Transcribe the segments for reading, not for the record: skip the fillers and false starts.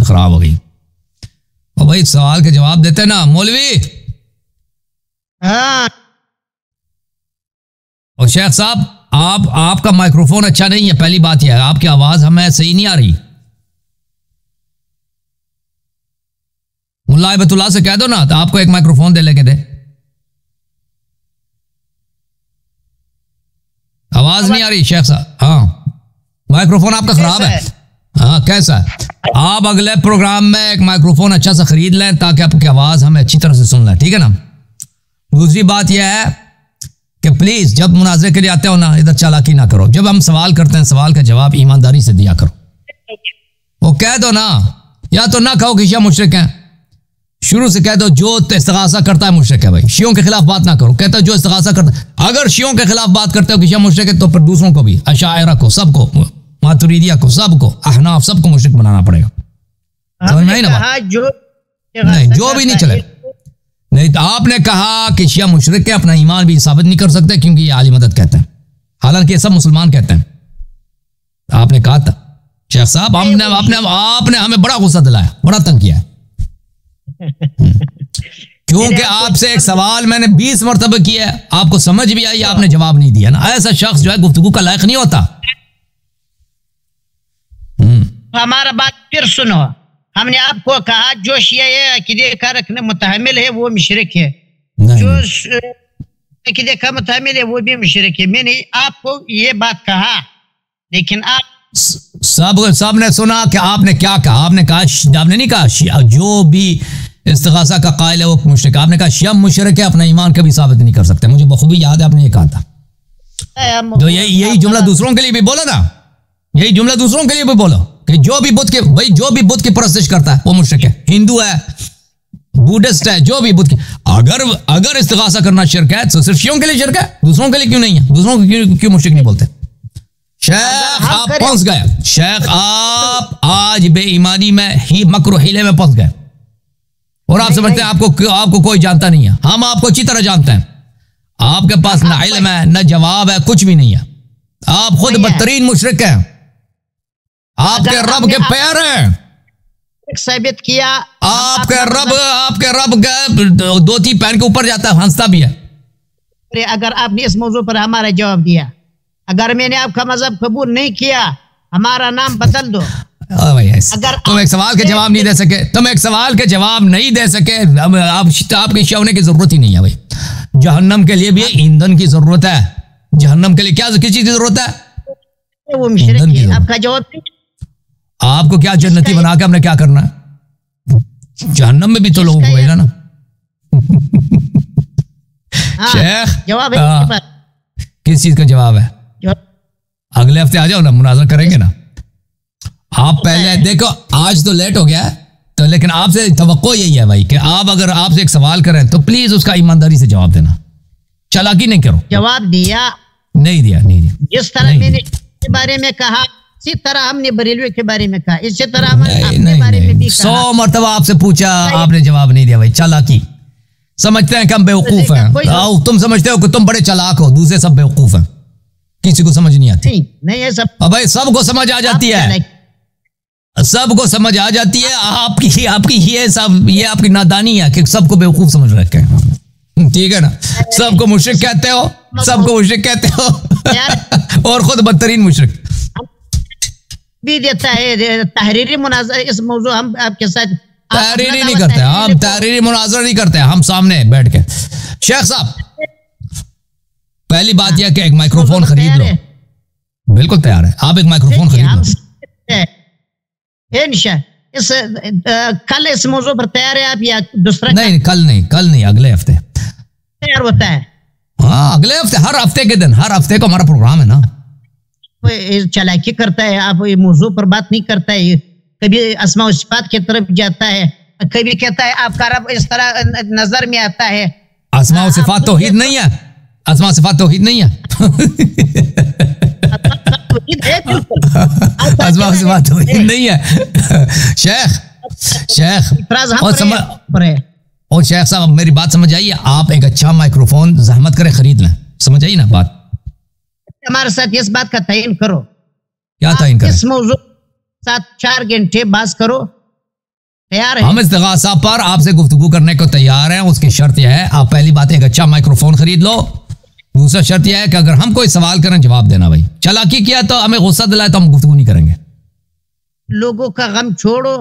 खराब हो गई। और भाई सवाल के जवाब देते ना मौलवी। हाँ। और शेख साहब आपका माइक्रोफोन अच्छा नहीं है, पहली बात यह है, आपकी आवाज हमें सही नहीं आ रही। मुल्ला हिबतुल्लाह से कह दो ना तो आपको एक माइक्रोफोन दे लेके दे। आवाज नहीं आ रही शेख साहब। हाँ, माइक्रोफोन आपका खराब है। हाँ, कैसा है? आप अगले प्रोग्राम में एक माइक्रोफोन अच्छा सा खरीद लें ताकि आपकी आवाज हमें अच्छी तरह से सुन लें, ठीक है ना। दूसरी बात यह है कि प्लीज जब मुनाजरे के लिए आते हो ना, इधर चालाकी ना करो। जब हम सवाल करते हैं, सवाल का जवाब ईमानदारी से दिया करो। वो कह दो ना, या तो ना कहो कि शिया मुशरिक हैं, शुरू से कह दो जो इस्तिगासा करता है मुशरिक है। भाई शियों के खिलाफ बात ना करो, कहते हो जो इस्तिगासा करता है। अगर शियों के खिलाफ बात करते हो कि शिया मुशरिक है, तो फिर दूसरों को भी, अशायरा को, सबको, मातुरीदिया को, सबको, अहनाफ, सबको मुशरिक बनाना पड़ेगा। समझ में आई ना बात? नहीं, जो भी नहीं चले। नहीं तो आपने कहा कि शिया मुशरिक है, अपना ईमान भी साबित नहीं कर सकते क्योंकि ये आली मदद कहते हैं, हालांकि ये सब मुसलमान कहते हैं। आपने कहा था शेख साहब, आपने हमें बड़ा गुस्सा दिलाया, बड़ा तंग किया है। क्योंकि आपसे एक सवाल मैंने 20 मरतबा किया है, आपको समझ भी आई, आपने जवाब नहीं दिया ना। ऐसा शख्स जो है गुफ्तगू का लायक नहीं होता। हमारा बात फिर सुनो, हमने आपको कहा जो शिया अकीदे का रखने मुतहमिल है वो मुशरिक है, जो अकीदे का मुतहमिल है वो भी मुशरिक है। मैंने आपको ये बात कहा, लेकिन आप सब ने सुना कि आपने क्या कहा। आपने नहीं कहा जो भी इस्तिगासा का कायल है वो मुशरिक। आपने कहा शिया मुशरिक है, अपना ईमान कभी साबित नहीं कर सकते। मुझे बखूबी याद है आपने ये कहा था। तो यही जुमला दूसरों के लिए भी बोलो ना, यही जुमला दूसरों के लिए भी बोलो कि जो भी बुद्ध की परस्तिश करता है वो मुशरिक है, हिंदू है, बुद्धिस्ट है, जो भी बुद्ध की। अगर इस्तिगासा करना शिर्क है तो सिर्फ शियों के लिए शिर्क है, दूसरों के लिए क्यों नहीं है? दूसरों को क्यों मुशरिक नहीं बोलते? शेख आप फंस गए। शेख आप आज बेईमानी में ही मकरू हीले में फंस गए और आप समझते हैं आपको कोई जानता नहीं है। हम आपको अच्छी तरह जानते हैं। आपके पास न इल्म है, न जवाब है, कुछ भी नहीं है। आप खुद बदतरीन मुशरिक हैं। आपके रब के पैर हैं, साबित किया। आपके रब धोती पहन के ऊपर जाता है, हंसता भी है। अगर आपने इस मौजू पर हमारा जवाब दिया, अगर मैंने आपका मजहब कबूल नहीं किया, हमारा नाम बदल दो। अगर तुम एक सवाल के जवाब नहीं दे सके, आपकी शिया होने की जरूरत ही नहीं है। भाई जहन्नम के लिए भी ईंधन की जरूरत है। जहन्नम के लिए किस चीज की जरूरत है? वो मुशरिक है। आपका जवाब, आपको क्या जन्नती बना के हमने क्या करना है? जहन्नम में भी तो लोगों को भेजना ना। शेख जवाब है, किस चीज का जवाब है? अगले हफ्ते आ जाओ ना, मुनाजरा करेंगे ना। आप पहले देखो, आज तो लेट हो गया है तो, लेकिन आपसे तवक्को यही है भाई कि आप अगर आपसे एक सवाल करें तो प्लीज उसका ईमानदारी से जवाब देना, चालाकी नहीं करो। जवाब दिया नहीं दिया जिस तरह मैंने इसके बारे में कहा, इसी तरह हमने बरेलवी के बारे में कहा, इसी तरह हमने अपने बारे में भी कहा। 100 मरतबा आपसे पूछा, आपने जवाब नहीं दिया। भाई चालाकी, समझते हैं कि हम बेवकूफ हैं। तुम समझते हो कि तुम बड़े चालाक हो, दूसरे सब बेवकूफ हैं, किसी को समझ नहीं आती। नहीं है सब। भाई सबको समझ आ जाती है, सबको समझ आ जाती है। आपकी ये आपकी नादानी है कि सबको बेवकूफ समझ रखे हैं, ठीक है ना। सबको मुशरिक कहते हो और खुद बदतरीन मुशरिक भी देता है। तहरीरी मुनाज़रा इस मौजू हम आपके साथ तहरीरी नहीं करते, हम तहरीरी मुनाज़रा नहीं करते, हम सामने बैठ के। शेख साहब पहली बात यह कि एक माइक्रोफोन खरीद लो। बिल्कुल तैयार है, आप एक माइक्रोफोन खरीद लो। कल इस मौजू पर तैयार है आप या दूसरा? नहीं, कल नहीं, अगले हफ्ते तैयार होता है। हाँ, अगले हफ्ते, हर हफ्ते के दिन, हर हफ्ते को हमारा प्रोग्राम है ना। चालाकी करता है, आप ये मौजू पर बात नहीं करता है। कभी अस्मा व सिफात की तरफ जाता है, कभी कहता है आपका रब इस तरह नजर में आता है। अस्मा व सिफात तौहीद नहीं है, अस्मा सिफात तौहीद नहीं है। अस्मा सिफात तौहीद नहीं है। शेख और शेख साहब मेरी बात समझ आइए। आप एक अच्छा माइक्रोफोन जहमत करे खरीद लें, समझ आई ना बात? हमारे साथ इस बात का तयन करो। क्या तयन करें? इस मौजू साथ 4 घंटे बात करो, तैयार है। हम इस्तिगासा पर आपसे गुफ्तगू करने को तैयार हैं। उसकी शर्त यह है, आप पहली बात एक अच्छा माइक्रोफोन खरीद लो। दूसरा शर्त यह है कि अगर हम कोई सवाल करें जवाब देना। भाई चालाकी किया तो हमें गुस्सा दिलाए तो हम गुफ्तगू नहीं करेंगे। लोगों का गम छोड़ो,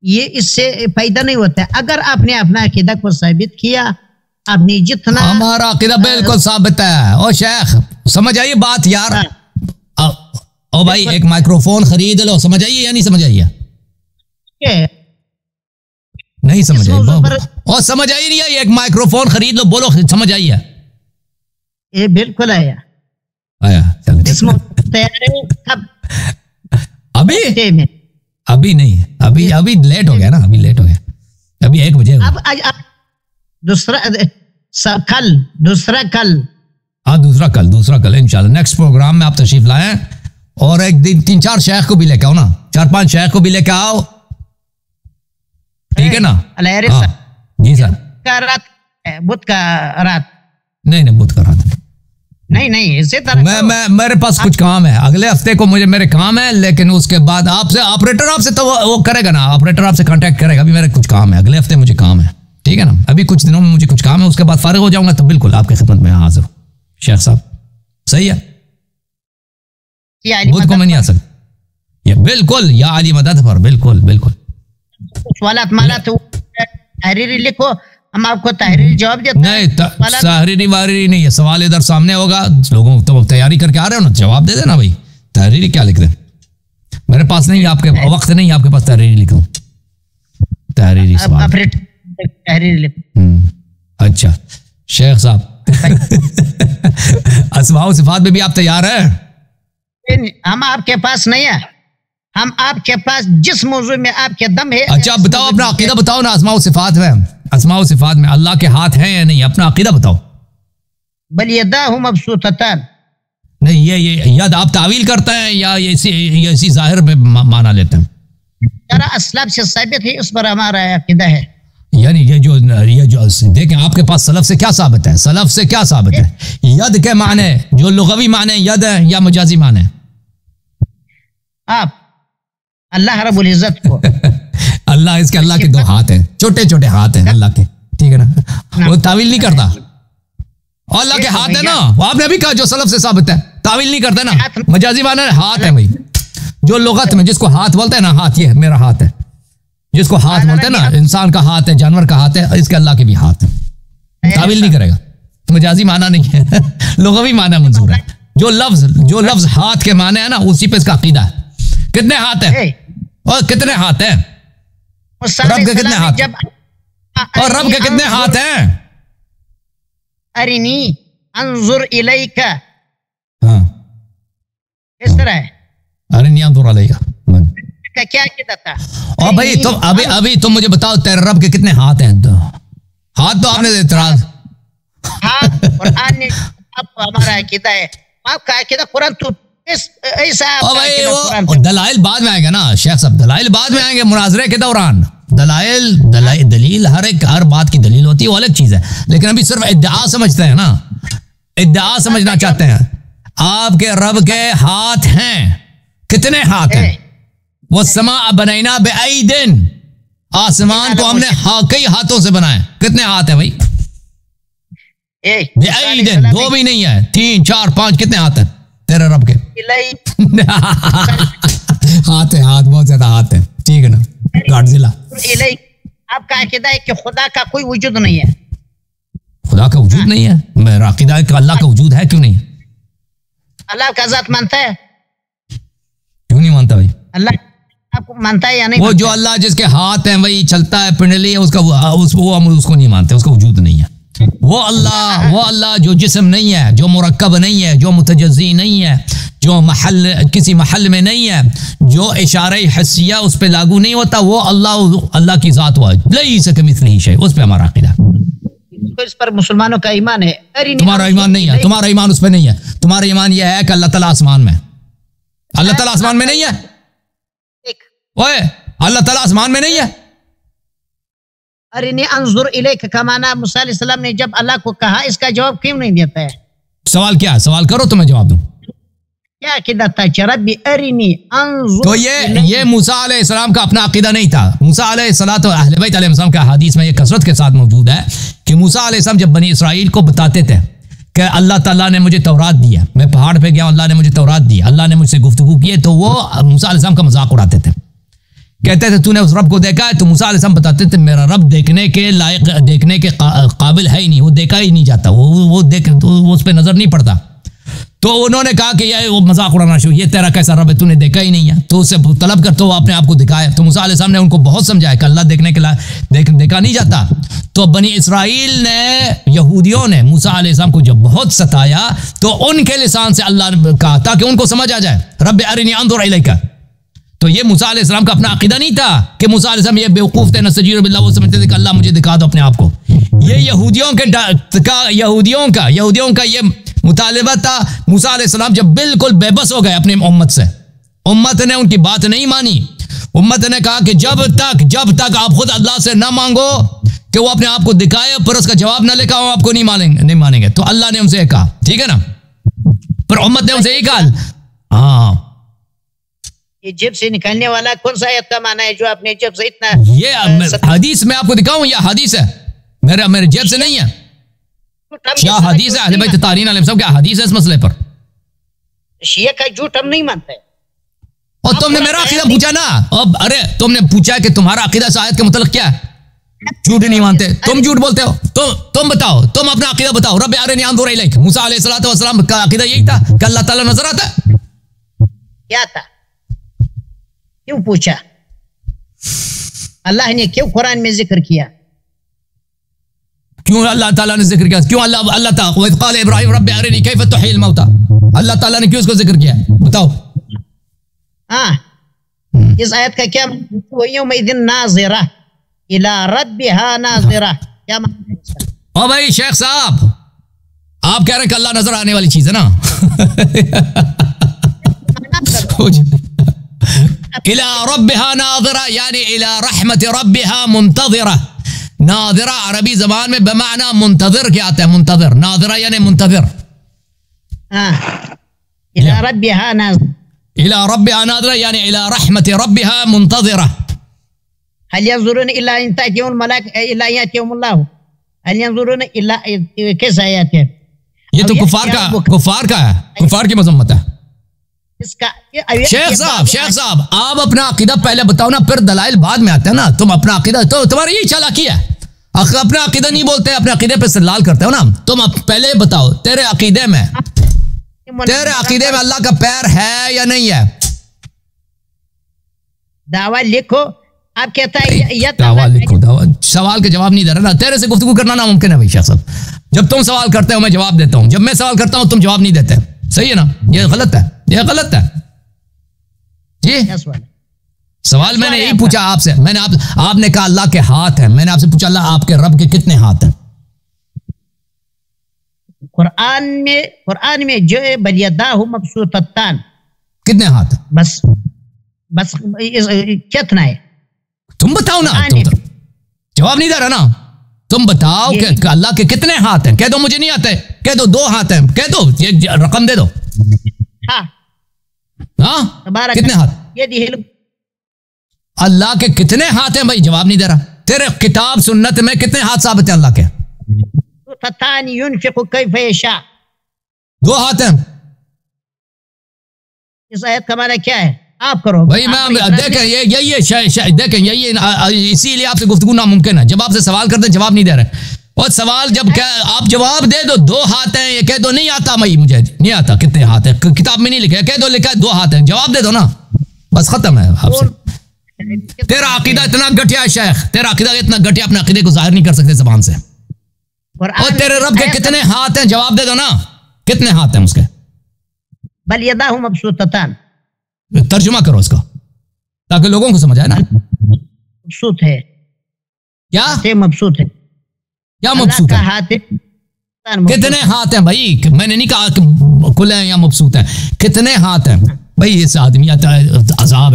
ये इससे फायदा नहीं होता है। अगर आपने अपना अकीदा को साबित किया, आपने जितना हमारा अकीदा बिल्कुल साबित है। ओ शेख समझ आइए बात यार। ओ भाई एक माइक्रोफोन खरीद लो, समझ आइए या नहीं समझ आइए? नहीं समझ आई? और समझ आई नहीं आई? एक माइक्रोफोन खरीद लो, बोलो समझ आइए? ये बिल्कुल आया चलो अभी नहीं, अभी लेट हो गया ना, अभी लेट हो गया, अभी 1 बजे। अब दूसरा कल हाँ दूसरा कल इंशाल्लाह नेक्स्ट प्रोग्राम में आप तशरीफ लाएं। और एक दिन 3-4 शेख को भी लेके आओ ना, 4-5 शेख को भी लेके आओ, ठीक है ना? हाँ, जी सर। बुध का रात नहीं बुध का रात नहीं इसी तरह मैं मेरे पास कुछ काम है अगले हफ्ते को, मुझे मेरे काम है। लेकिन उसके बाद आपसे ऑपरेटर आपसे तो वो करेगा ना, ऑपरेटर आपसे कांटेक्ट करेगा। अभी मेरे कुछ काम है, अगले हफ्ते मुझे काम है, ठीक है ना? अभी कुछ दिनों में मुझे कुछ काम है, उसके बाद फारिग हो जाऊंगा तो बिल्कुल आपकी खिदमत में हाजिर हूं शेख साहब। सही है? बुध को मैं नहीं आ सकता, ये बिल्कुल या अली मदद पर बिल्कुल तो तहरीरी लिखो, हम आपको तहरीरी जवाब देते हैं। नहीं तहरीरी वारीरी नहीं है, सवाल इधर सामने होगा, लोगों तो तैयारी करके आ रहे हो ना, जवाब दे देना भाई। तहरीरी क्या लिख दें? मेरे पास नहीं, आपके वक्त नहीं आपके पास तहरीरी लिखूं, तहरीरी सवाल तहरीरी लिखो। अच्छा शेख साहब अस्माउ सिफात में भी आप तैयार हैं? हम आपके पास नहीं है, हम आपके पास जिस मौजू में आपके दम है। अच्छा बताओ, अपना अकीदा बताओ ना। अस्माउ सिफात में अल्लाह के हाथ हैं या नहीं? अपना अकीदा बताओ। बल यदाहु मबसूततान, नहीं ये यद आप तावील करते हैं या ये इसी जाहिर में माना लेते हैं? जरा असलाफ से साबित है, उस पर हमारा अकीदा है। यानी ये जो देखें आपके पास सलफ से क्या साबित है? सलफ से क्या साबित है? यद के माने जो लुगवी माने यद है या मजाजी माने? आप अल्लाह रब्बुल इज्जत को अल्लाह के 2 हाथ हैं, छोटे छोटे हाथ हैं अल्लाह के, ठीक है ना? वो तावील नहीं करता। अल्लाह के हाथ है ना, वो आपने अभी कहा जो सलफ से साबित है, तावील नहीं करता ना। मजाजी माने हाथ है भाई, जो लुगत में जिसको हाथ बोलते हैं ना, हाथ ये है मेरा हाथ है, जिसको हाथ बोलते हैं ना, इंसान का हाथ है, जानवर का हाथ है, इसके अल्लाह के भी हाथ है। तावील नहीं करेगा, मजाजी माना नहीं है, लुगवी माना मंजूर है। जो लफ्ज हाथ के माने है ना, उसी पे इसका अकीदा है। कितने हाथ हैं? और कितने हाथ हैं? रब के कितने हाथ? और रब के कितने हाथ हैं? अरिनी अंजुर इलैका, हाँ इस तरह है। अरिनी अंजुर इलैका का क्या कहता था? और भाई तुम अभी तुम मुझे बताओ, तेरे रब के कितने हाथ हैं? तो हाथ तो आपने इतराज कुरान ने आपको हमारा अकीदा है, आपका अकीदा कुरान तो भाई दलाइल बाद में आएगा ना शेख साहब, दलाइल बाद में आएंगे मुनाजरे के दौरान। दलील हर बात की दलील होती है, वो अलग चीज है। लेकिन अभी सिर्फ इद्दा समझते हैं ना, इद्दा समझना चाहते हैं। आपके रब के हाथ हैं, कितने हाथ हैं? वो समा बनैना बेअयदिन, आसमान को हमने कई हाथों से बनाए। कितने हाथ हैं भाई? बेअयदिन, 2 भी नहीं है, 3, 4, 5, कितने हाथ हैं तेरे रब के? हाथ है, हाथ बहुत ज्यादा हाथ है, ठीक है ना? गॉडजिला। आपका अकीदा है कि खुदा का कोई वजूद नहीं है? खुदा का वजूद नहीं है? मेरा अकीदा है कि अल्लाह का वजूद है। क्यों नहीं? अल्लाह का जात मानता है? क्यों नहीं मानता भाई? अल्लाह आपको मानता है या नहीं? वो जो अल्लाह जिसके हाथ हैं, वही चलता है, पिंडली है उसका, वो हम उसको नहीं मानते, उसका वजूद नहीं है। वो अल्लाह जो जिस्म नहीं है, जो मुरक्कब नहीं है, जो मुतजज़ी नहीं है, जो किसी महल में नहीं है, जो इशारे हिस्सिया उस पे लागू नहीं होता, वो अल्लाह की जात हुआ। लैसा कमिस्लिही शै, उस पे हमारा अकीदा। इस पर मुसलमानों का ईमान है। तुम्हारा ईमान नहीं है, तुम्हारा ईमान उस पे नहीं है। तुम्हारा ईमान यह है कि अल्लाह ताला आसमान में, अल्लाह ताला आसमान में नहीं है। ओए अल्लाह ताला आसमान में नहीं है। अरिनी अंजुर इलैका का माना मूसा अलैहिस्सलाम ने जब अल्लाह को कहा, इसका जवाब क्यों नहीं देता है? सवाल क्या है? सवाल करो तो मैं जवाब दूं। क्या अकीदा था? रब्बी अरिनी अंजुर। तो ये मूसा अलैहिस्सलाम का अपना अकीदा नहीं था। मूसा अलैहिस्सलाम अहले बैत अलैहिस्सलाम का हदीस में ये कसरत के साथ मौजूद है कि मूसा अलैहिस्सलाम जब बनी इसराइल को बताते थे कि अल्लाह ताला ने मुझे तौरात दिया, मैं पहाड़ पे गया, अल्लाह ने मुझे तौरात दी, अल्लाह ने मुझसे गुफ्तगू की, तो वो मूसा अलैहिस्सलाम का मजाक उड़ाते थे। कहते थे तूने उस रब को देखा है? तो मूसा अलैहिस्सलाम बताते थे मेरा रब देखने के लायक, देखने के काबिल है ही नहीं, वो देखा ही नहीं जाता, वो देख तो वो उस पर नजर नहीं पड़ता। तो उन्होंने कहा कि ये वो मजाक उड़ाना शुरू, ये तेरा कैसा रब है, तूने देखा ही नहीं है, तो उससे तलब कर, तो वो अपने आप को दिखाए। तो मूसा अलैहिस्सलाम ने उनको बहुत समझाया कि अल्लाह देखने के लायक देखा नहीं जाता। तो बनी इसराइल ने, यहूदियों ने मूसा अलैहिस्सलाम को जब बहुत सताया तो उनके लिसान से अल्लाह ने कहा ताकि उनको समझ आ जाए, रब्बी अरिनी अंजुर इलैका। तो ये मूसा अलैहिस्सलाम का अपना अकीदा नहीं था कि मूसा अलैहिस्सलाम ये बेवकूफ थे, नस्तजीर बिल्लाह, वो समझते थे कि अल्लाह मुझे दिखा दो अपने आप को। ये यहूदियों का ये मुतालिबा था। मूसा अलैहिस्सलाम जब बिल्कुल बेबस हो गए अपनी उम्मत से, उम्मत ने उनकी बात नहीं मानी। उम्मत ने कहा कि जब तक आप खुद अल्लाह से ना मांगो कि वो अपने आप को दिखाए, पर उसका जवाब ना लेकर, आपको नहीं मानेंगे। तो अल्लाह ने उनसे कहा, ठीक है ना, पर उम्मत ने उनसे यही कहा। हाँ, ये जेब से निकालने वाला कौन सा आयत का माना है जो आपने जेब से इतना? ये हदीस में आपको दिखाऊं, यह हदीस है, मेरे जेब से नहीं है, क्या हदीस है? अहले बैत तारीन अलैहिम क्या हदीस है इस मसले पर? शिया का झूठ हम नहीं मानते। और तुमने मेरा अकीदा पूछा ना, अब अरे तुमने पूछा कि तुम्हारा अकीदा इस आयत के मुतल्लिक़ क्या है? झूठ नहीं मानते, तुम झूठ बोलते हो। तुम बताओ, तुम अपना अकीदा बताओ। रब्बी अरिनी अंजुर इलैक, मूसा अलैहिस्सलातु वस्सलाम का अकीदा यही था कि अल्लाह ताला नजर आता है। क्या था? क्यों पूछा? अल्लाह ने क्यों कुरान में जिक्र किया? क्यों अल्लाह ताला ने जिक्र किया? क्यों अल्लाह ताला क़ाल इब्राहीम रब्बी अरिनी कैफ़ तुहील मौता, अल्लाह ताला ने क्यों इसको जिक्र किया? बताओ। हाँ, इस आयत का क्या यौमइज़िन नाज़िरा इला रब्बिहा नाज़िरा, क्या मतलब है इसका? ओ भाई शेख साहब, आप कह रहे हैं कि अल्लाह नजर आने वाली चीज है ना? इला रब्बिहा नाज़िरा यानी इला रहमत रब्बिहा मुंतज़िरा। नाज़िरा अरबी जबान में बमाना मुंतज़िर क्या आता है? मुंतज़िर, नाज़िरा यानी मुंतज़िर। इला रब्बिहा नाज़िरा, इला रब्बिहा नाज़िरा यानी इला रहमत रब्बिहा मुंतज़िरा। हल यंजुरून इला अन तातियहुम मलाइका इला यातियहुमुल्लाह, हल यंजुरून इला, कैसा आयत है? ये तो कुफार का है, कुफार की मजम्मत है। इसका शेख साहब आप अपना अकीदा पहले बताओ ना, फिर दलाइल बाद में आते हैं ना। तुम अपना अकीदा, तो तुम्हारी यही चालाकी है, अपना अकीदा नहीं बोलते, अपने अकीदे पे इस्तेदलाल करते हो ना। तुम पहले बताओ, तेरे अकीदे में अल्लाह का पैर है या नहीं है? दावा लिखो। आप कहता है दावा लिखो, दावा, सवाल का जवाब नहीं दे रहा ना। तेरे से गुफ्तगू करना नामुमकिन है भाई शेख साहब। जब तुम सवाल करते हो मैं जवाब देता हूं, जब मैं सवाल करता हूं तुम जवाब नहीं देते। सही है ना? ये गलत है, ये गलत है जी। सवाल मैंने यही पूछा आपसे, आपने कहा अल्लाह के हाथ हैं, मैंने आपसे पूछा अल्लाह आपके रब के कितने हाथ हैं? कुरान में जो है बलियदाहु मबसूततान, कितने हाथ? बस कितना है? तुम बताओ ना, तुम तो जवाब नहीं दे रहा ना। तुम बताओ कि अल्लाह के कितने हाथ हैं? कह दो मुझे नहीं आते, कह दो 2 हाथ हैं, कह दो, ये रकम दे दो। हाँ, कितने हाथ? अल्लाह के कितने हाथ हैं भाई? जवाब नहीं दे रहा। तेरे किताब सुन्नत में कितने हाथ साबित हैं अल्लाह के? 2 हाथ हैं। इस आयत का माना क्या है? आप करो भाई। मैं देखें यही इसीलिए आपसे गुफ्तगू नामुमकिन है। जब आपसे सवाल करते हैं जवाब नहीं दे रहे, और सवाल जब आप जवाब दे दो 2 हाथ हैं, ये कह दो नहीं आता भाई, मुझे नहीं आता कितने हाथ है, किताब में नहीं लिखा है, कह दो लिखा है 2 हाथ हैं, जवाब दे दो ना, बस खत्म है आपसे। तेरा अकीदा इतना घटिया है शेख, तेरा अकीदा इतना घटिया, अपने अकीदे को जाहिर नहीं कर सकते जबान से। और तेरे रब के कितने हाथ हैं? जवाब दे दो ना, कितने हाथ हैं उसके? बल यदाहु मबसूततान, तर्जुमा करो इसको ताकि लोगों को समझ आए ना। मबसूत है क्या? मबसूत है क्या? मबसूत है? हाथ है। कितने हाथ हैं भाई? मैंने नहीं कहा कि खुले हैं या मबसूत हैं, कितने हाथ हैं भाई? इस आदमी अजाब है।